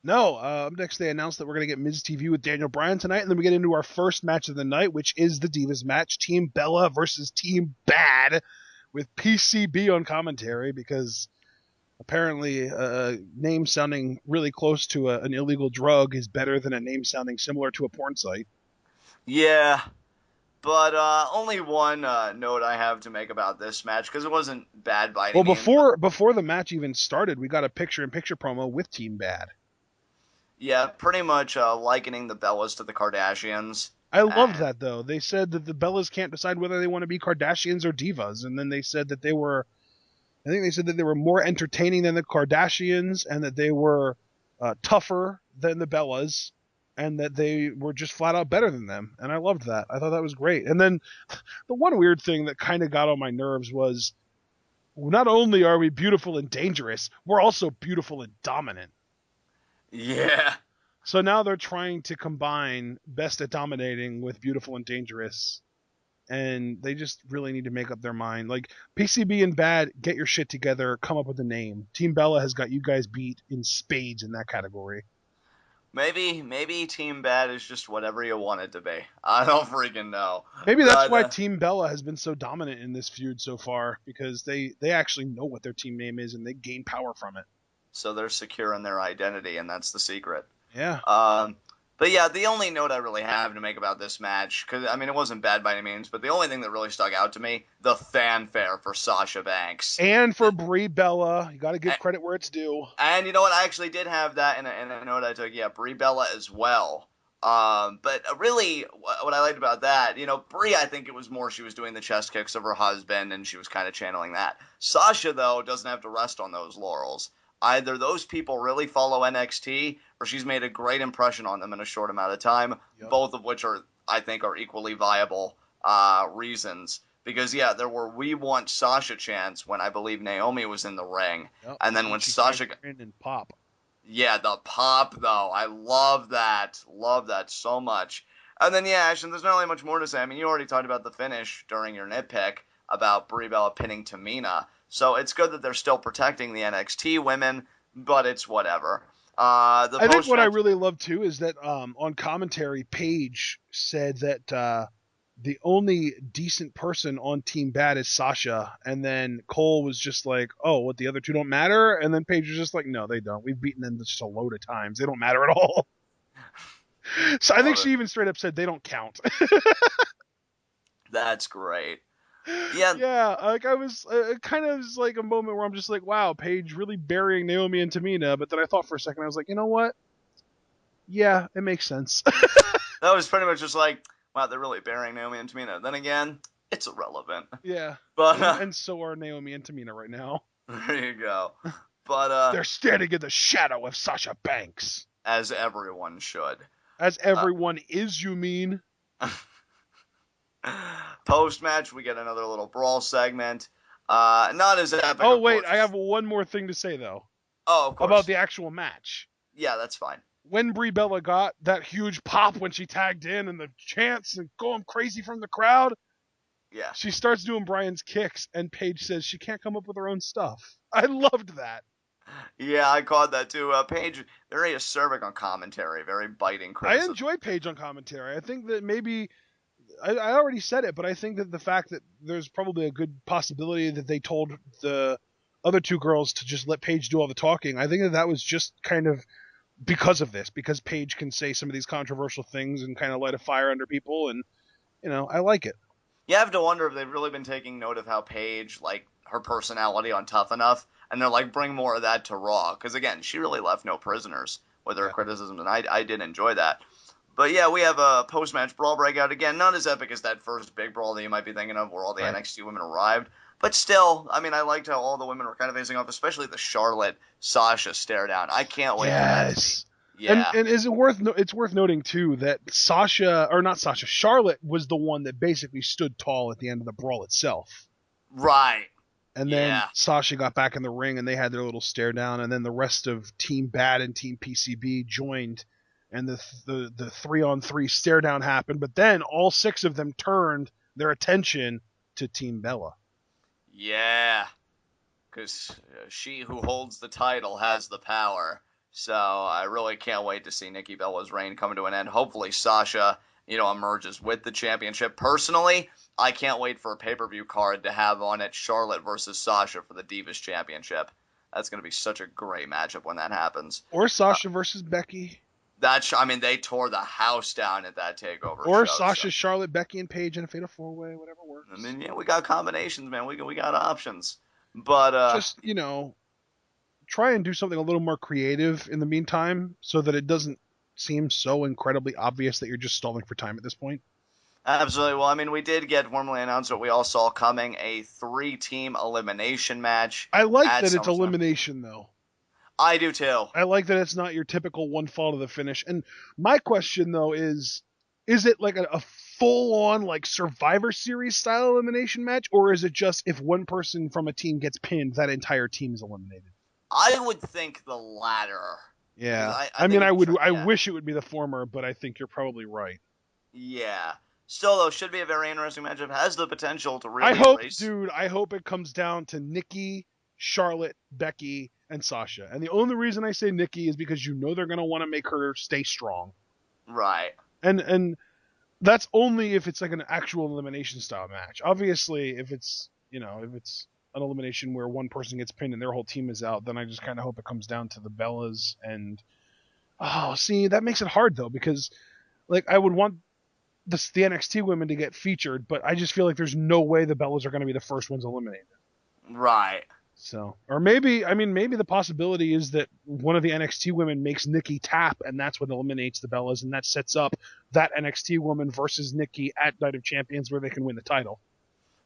No, up next they announced that we're going to get Miz TV with Daniel Bryan tonight, and then we get into our first match of the night, which is the Divas match, Team Bella versus Team Bad, with PCB on commentary, because apparently a name sounding really close to an illegal drug is better than a name sounding similar to a porn site. Yeah, but only one note I have to make about this match, because it wasn't bad by any Well, means. before the match even started, we got a picture-in-picture promo with Team Bad. Yeah, pretty much likening the Bellas to the Kardashians. I loved And that, though. They said that the Bellas can't decide whether they want to be Kardashians or Divas, and then they said that I think they said that they were more entertaining than the Kardashians, and that they were tougher than the Bellas, and that they were just flat out better than them. And I loved that. I thought that was great. And then the one weird thing that kind of got on my nerves was, not only are we beautiful and dangerous, we're also beautiful and dominant. yeah, So now they're trying to combine best at dominating with beautiful and dangerous, and they just really need to make up their mind. Like, PCB and Bad, get your shit together, come up with a name. Team Bella has got you guys beat in spades in that category. maybe Team Bad is just whatever you want it to be. I don't freaking know. Maybe that's But why Team Bella has been so dominant in this feud so far, because they actually know what their team name is and they gain power from it. so they're secure in their identity, and that's the secret. Yeah. Um, but yeah, the only note I really have to make about this match, because I mean it wasn't bad by any means, but the only thing that really stuck out to me, the fanfare for Sasha Banks. And for Brie Bella, you got to give credit where it's due. And you know what? I actually did have that in a note I took. Yeah, Brie Bella as well. But really, what I liked about that, Brie, I think it was more she was doing the chest kicks of her husband, and she was kind of channeling that. Sasha, though, doesn't have to rest on those laurels. Either those people really follow NXT, or she's made a great impression on them in a short amount of time. Yep. Both of which I think, are equally viable reasons. Because yeah, there were "We Want Sasha" chants when I believe Naomi was in the ring, Yep. and then when Sasha, and pop. yeah, the pop though, I love that so much. And then yeah, Ashton, there's not really much more to say. I mean, you already talked about the finish during your nitpick about Brie Bella pinning Tamina, so it's good that they're still protecting the NXT women, but it's whatever. I think what I really love too is that on commentary, Paige said that the only decent person on Team Bad is Sasha, and then Cole was just like, "Oh, what, the other two don't matter?" And then Paige was just like, "No, they don't. We've beaten them just a load of times. They don't matter at all." So I think she even straight up said they don't count. That's great. Yeah, Yeah, like I was kind of was like a moment where I'm just like, wow, Paige really burying Naomi and Tamina. But then I thought for a second, I was like, you know what? Yeah, it makes sense. that was pretty much just like, wow, they're really burying Naomi and Tamina. Then again, it's irrelevant. Yeah, But and so are Naomi and Tamina right now. there you go. But They're standing in the shadow of Sasha Banks. as everyone should. As everyone is, you mean? Post match, we get another little brawl segment. Not as epic. Oh, of wait, course. I have one more thing to say, though. Oh, of course. About the actual match. Yeah, that's fine. When Brie Bella got that huge pop when she tagged in and the chants and going crazy from the crowd, Yeah. she starts doing Brian's kicks, and Paige says she can't come up with her own stuff. I loved that. Yeah, I caught that too. Paige, very acerbic on commentary, very biting criticism. I enjoy Paige on commentary. I think that maybe I already said it, but I think that the fact that there's probably a good possibility that they told the other two girls to just let Paige do all the talking. I think that was just kind of because of this, because Paige can say some of these controversial things and kind of light a fire under people, and I like it. You have to wonder if they've really been taking note of how Paige, like her personality on Tough Enough, and they're like, bring more of that to Raw. Because again, she really left no prisoners with her criticisms, and I did enjoy that. But yeah, we have a post-match brawl breakout again. Not as epic as that first big brawl that you might be thinking of, where all the NXT women arrived. But still, I mean, I liked how all the women were kind of facing off, especially the Charlotte Sasha stare down. I can't wait for that to be. Yeah. And is it it's worth noting too that Charlotte was the one that basically stood tall at the end of the brawl itself. Right. And then Sasha got back in the ring and they had their little stare down, and then the rest of Team Bad and Team PCB joined, and the 3-on-3 stare down happened, but then all 6 of them turned their attention to Team Bella. Yeah. Because she who holds the title has the power. So I really can't wait to see Nikki Bella's reign coming to an end. Hopefully Sasha, emerges with the championship. Personally, I can't wait for a pay-per-view card to have on it Charlotte versus Sasha for the Divas Championship. That's going to be such a great matchup when that happens. Or Sasha versus Becky. They tore the house down at that takeover Or show. Sasha, So. Charlotte, Becky, and Paige in a fatal 4-way, whatever works. I mean, yeah, we got combinations, man. We got options. But just, try and do something a little more creative in the meantime so that it doesn't seem so incredibly obvious that you're just stalling for time at this point. Absolutely. Well, I mean, we did get formally announced what we all saw coming, a 3-team elimination match. I like that it's elimination, though. I do, too. I like that it's not your typical one fall to the finish. And my question, though, is it like a full-on like Survivor Series style elimination match, or is it just if one person from a team gets pinned, that entire team is eliminated? I would think the latter. Yeah. I wish it would be the former, but I think you're probably right. Yeah. Still, though, should be a very interesting matchup. Has the potential to really I hope it comes down to Nikki, Charlotte, Becky, and Sasha. And the only reason I say Nikki is because they're going to want to make her stay strong. Right. And that's only if it's like an actual elimination style match. Obviously, if it's an elimination where one person gets pinned and their whole team is out, then I just kind of hope it comes down to the Bellas. And that makes it hard though, because like I would want the NXT women to get featured, but I just feel like there's no way the Bellas are going to be the first ones eliminated. Right. So, or maybe the possibility is that one of the NXT women makes Nikki tap, and that's what eliminates the Bellas, and that sets up that NXT woman versus Nikki at Night of Champions where they can win the title.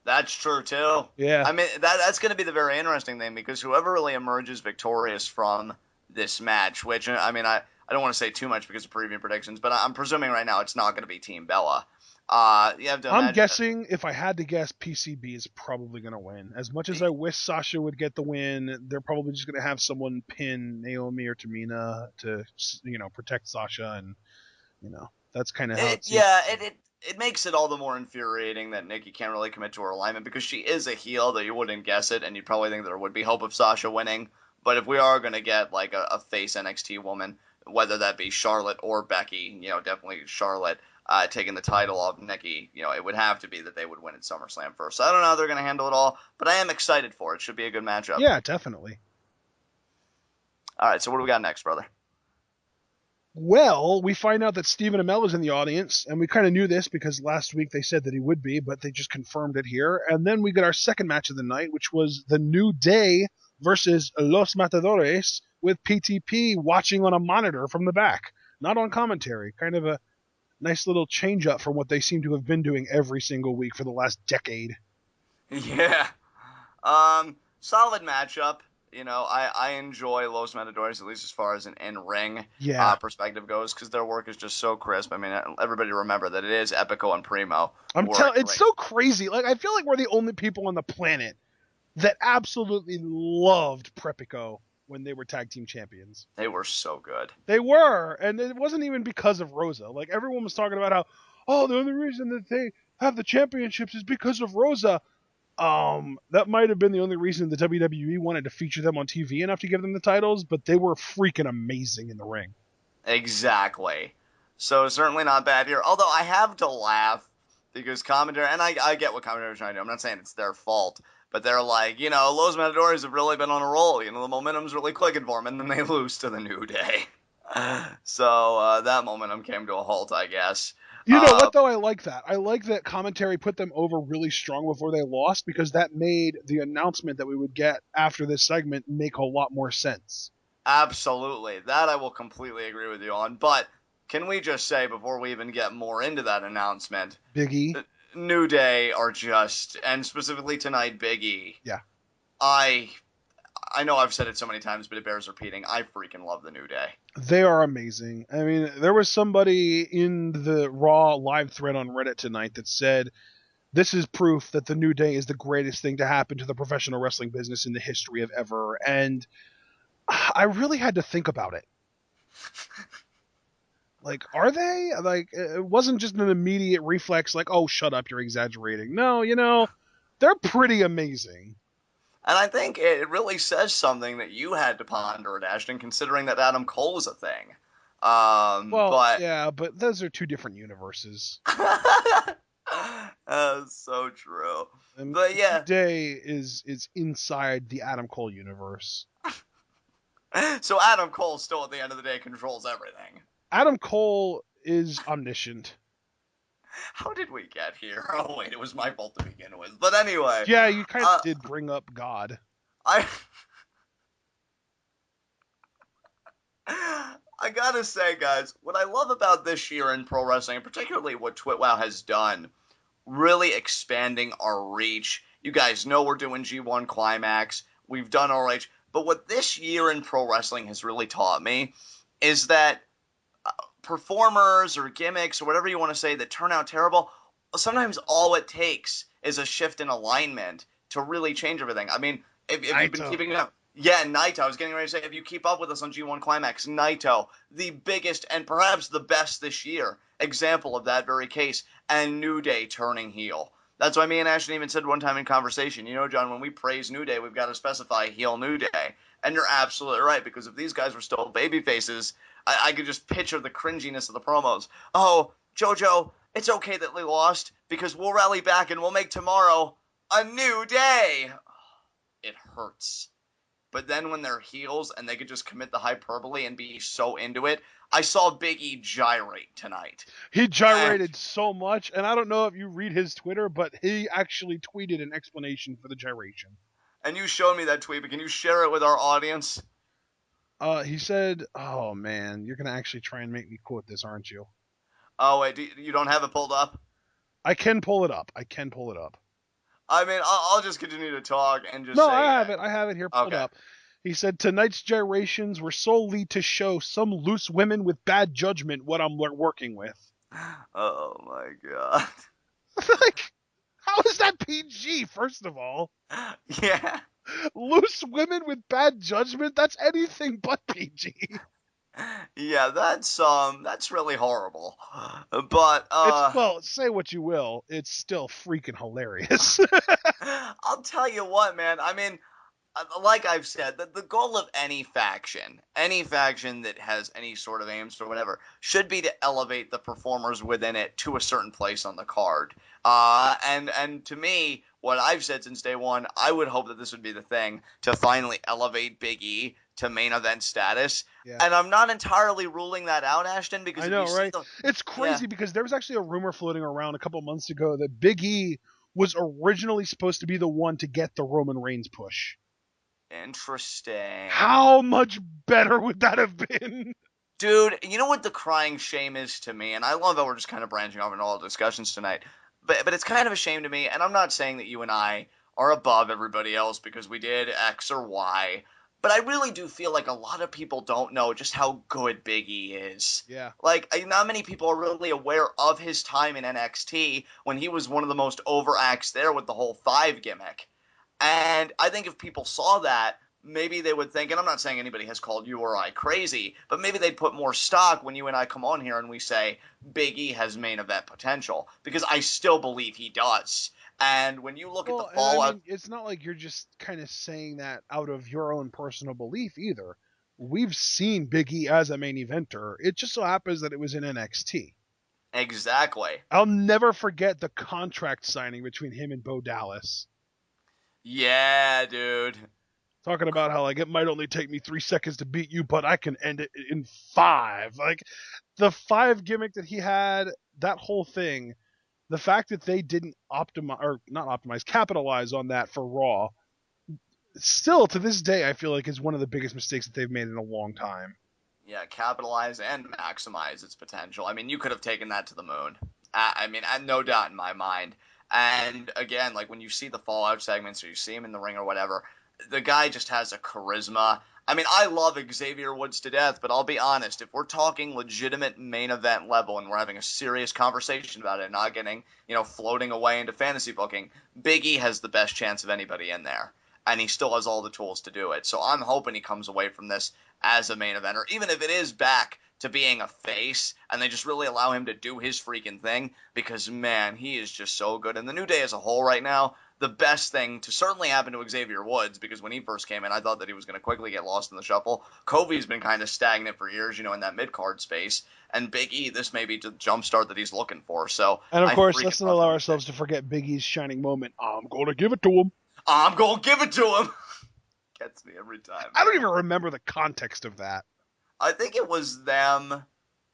That's true, too. Yeah. I mean, that's going to be the very interesting thing, because whoever really emerges victorious from this match, which, I mean, I don't want to say too much because of preview predictions, but I'm presuming right now it's not going to be Team Bella. I'm guessing, if I had to guess, PCB is probably going to win. As much as I wish Sasha would get the win, they're probably just going to have someone pin Naomi or Tamina to, protect Sasha, and, that's kind of how it seems. Yeah, it makes it all the more infuriating that Nikki can't really commit to her alignment, because she is a heel, though you wouldn't guess it, and you'd probably think there would be hope of Sasha winning. But if we are going to get like a face NXT woman, whether that be Charlotte or Becky, definitely Charlotte, taking the title off Nikki, it would have to be that they would win at SummerSlam first. So I don't know how they're going to handle it all, but I am excited for it. Should be a good matchup. Yeah, definitely. All right, so what do we got next, brother? Well, we find out that Stephen Amell is in the audience, and we kind of knew this because last week they said that he would be, but they just confirmed it here. And then we get our second match of the night, which was The New Day versus Los Matadores, with PTP watching on a monitor from the back, not on commentary. Kind of a nice little change up from what they seem to have been doing every single week for the last decade. Yeah. Solid matchup. I enjoy Los Matadores, at least as far as an in-ring perspective goes, because their work is just so crisp. I mean, everybody remember that it is Epico and Primo. It's so crazy. Like, I feel like we're the only people on the planet that absolutely loved Prepico when they were tag team champions. They were so good. They were, and it wasn't even because of Rosa. Like, everyone was talking about how, the only reason that they have the championships is because of Rosa. That might have been the only reason the WWE wanted to feature them on TV enough to give them the titles, but they were freaking amazing in the ring. Exactly. So certainly not bad here. Although I have to laugh because commentary, and I get what commentary is trying to do. I'm not saying it's their fault, but they're like, Los Matadores have really been on a roll. The momentum's really clicking for them, and then they lose to the New Day. So that momentum came to a halt, I guess. You know what, though? I like that. I like that commentary put them over really strong before they lost, because that made the announcement that we would get after this segment make a lot more sense. Absolutely. That I will completely agree with you on. But can we just say, before we even get more into that announcement, Big E, New Day are just, and specifically tonight, Big E. Yeah. I know I've said it so many times, but it bears repeating. I freaking love the New Day. They are amazing. I mean, there was somebody in the Raw live thread on Reddit tonight that said, this is proof that the New Day is the greatest thing to happen to the professional wrestling business in the history of ever. And I really had to think about it. Like, are they? Like, it wasn't just an immediate reflex like, oh, shut up, you're exaggerating. No, they're pretty amazing. And I think it really says something that you had to ponder it, Ashton, considering that Adam Cole is a thing. Well, But yeah, but those are two different universes. That's so true. And But New yeah, Day is inside the Adam Cole universe. so Adam Cole still at the end of the day controls everything. Adam Cole is omniscient. How did we get here? Oh wait, it was my fault to begin with. But anyway, Yeah, you kind of uh, did bring up God. I I gotta say, guys, what I love about this year in pro wrestling, and particularly what Twitwow has done, really expanding our reach. You guys know we're doing G1 Climax. We've done ROH. But what this year in pro wrestling has really taught me is that performers or gimmicks or whatever you want to say that turn out terrible, sometimes all it takes is a shift in alignment to really change everything. I mean, if you've been Naito. keeping up, yeah, Naito. I was getting ready to say, if you keep up with us on G1 Climax, Naito, the biggest and perhaps the best this year, example of that very case, and New Day turning heel. That's why me and Ashton even said one time in conversation, you know, John, when we praise New Day, we've got to specify heel New Day. And you're absolutely right, because if these guys were still baby faces, I could just picture the cringiness of the promos. Oh, JoJo, it's okay that we lost, because we'll rally back and we'll make tomorrow a new day. It hurts. But then when they're heels and they could just commit the hyperbole and be so into it, I saw Big E gyrate tonight. He And, gyrated so much, and I don't know if you read his Twitter, but he actually tweeted an explanation for the gyration. and you showed me that tweet, but can you share it with our audience? He said, "Oh man, you're gonna actually try and make me quote this, aren't you?" Oh, wait, you don't have it pulled up? I can pull it up. I can pull it up. I mean, I'll just continue to talk and just No, say, I have it. I have it here pulled okay. up. He said tonight's gyrations were solely to show some loose women with bad judgment what I'm working with. Oh my god. Like, how is that PG? First of all, Yeah. loose women with bad judgment. That's anything but PG. Yeah, that's really horrible. But It's well, say what you will, it's still freaking hilarious. I'll tell you what, man. I mean, like I've said, the goal of any faction that has any sort of aims or whatever, should be to elevate the performers within it to a certain place on the card. And to me, what I've said since day one, I would hope that this would be the thing to finally elevate Big E to main event status. Yeah. And I'm not entirely ruling that out, Ashton, because I if you know, see right? the It's yeah. crazy because there was actually a rumor floating around a couple months ago that Big E was originally supposed to be the one to get the Roman Reigns push. Interesting. How much better would that have been? Dude, you know what the crying shame is to me, and I love that we're just kind of branching off into all the discussions tonight. But it's kind of a shame to me, and I'm not saying that you and I are above everybody else because we did X or Y, but I really do feel like a lot of people don't know just how good Big E is. Yeah. Like, not many people are really aware of his time in NXT when he was one of the most over acts there with the whole five gimmick. And I think if people saw that, maybe they would think, and I'm not saying anybody has called you or I crazy, but maybe they'd put more stock when you and I come on here and we say Big E has main event potential, because I still believe he does. And when you look at the Well, and I fallout, mean, it's not like you're just kind of saying that out of your own personal belief either. We've seen Big E as a main eventer. It just so happens that it was in NXT. exactly. I'll never forget the contract signing between him and Bo Dallas. Yeah, dude. Talking about how like it might only take me 3 seconds to beat you, but I can end it in five. Like the five gimmick that he had, that whole thing, the fact that they didn't optimize or not optimize, capitalize on that for Raw, still to this day, I feel like is one of the biggest mistakes that they've made in a long time. Yeah, capitalize and maximize its potential. I mean, you could have taken that to the moon. I mean, no doubt in my mind. And again, like when you see the Fallout segments or you see him in the ring or whatever, the guy just has a charisma. I mean, I love Xavier Woods to death, but I'll be honest, if we're talking legitimate main event level and we're having a serious conversation about it, not getting, floating away into fantasy booking, Big E has the best chance of anybody in there. And he still has all the tools to do it. So I'm hoping he comes away from this as a main eventer, even if it is back to being a face and they just really allow him to do his freaking thing, because man, he is just so good. And the New Day as a whole right now, the best thing to certainly happen to Xavier Woods, because when he first came in, I thought that he was going to quickly get lost in the shuffle. Kofi's been kind of stagnant for years, in that mid-card space. And Big E, this may be the jumpstart that he's looking for. So And of I course, freaking let's not love allow him. ourselves to forget Big E's shining moment. I'm going to give it to him. I'm going to give it to him. Gets me every time. I don't even remember the context of that. I think it was them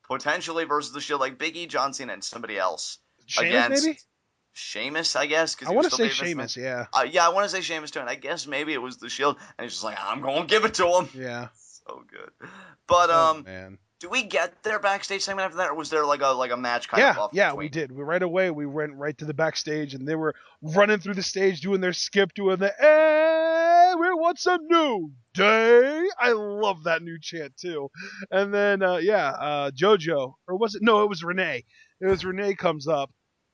potentially versus the Shield, like Big E, John Cena, and somebody else. Sheamus, Against maybe? Sheamus, I guess. I want to say Sheamus, yeah. Yeah, I want to say Sheamus too, and I guess maybe it was the Shield, and he's just like, I'm going to give it to him. Yeah. So good. But, oh, man. do we get their backstage segment after that, or was there like a match kind of off Yeah, between? we did. Right away, we went right to the backstage, and they were running through the stage, doing their skip, doing the, hey, we want some new day. I love that new chant, too. And then, JoJo, or was it? No, it was Renee. It was Renee comes up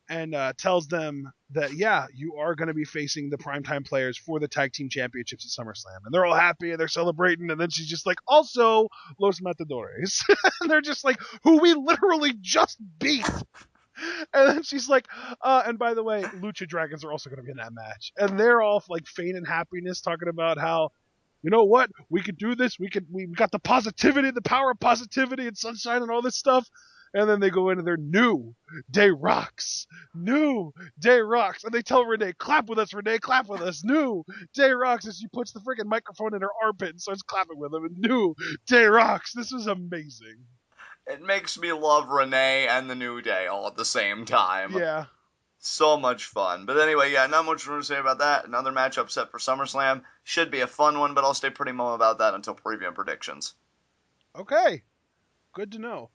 and tells them that, yeah, you are going to be facing the primetime players for the tag team championships at SummerSlam. And they're all happy and they're celebrating. And then she's just like, also, Los Matadores. And they're just like, who we literally just beat. And then she's like, and by the way, Lucha Dragons are also going to be in that match. And they're all like feigning happiness, talking about how, you know what, we could do this. We got the positivity, the power of positivity and sunshine and all this stuff. And then they go into their new day rocks. New day rocks. And they tell Renee, clap with us, Renee, clap with us. New day rocks. As she puts the freaking microphone in her armpit and starts clapping with them. And new day rocks. This was amazing. It makes me love Renee and the New Day all at the same time. Yeah. So much fun. But anyway, yeah, not much more to say about that. Another matchup set for SummerSlam. Should be a fun one, but I'll stay pretty mum about that until preview and predictions. Okay. Good to know.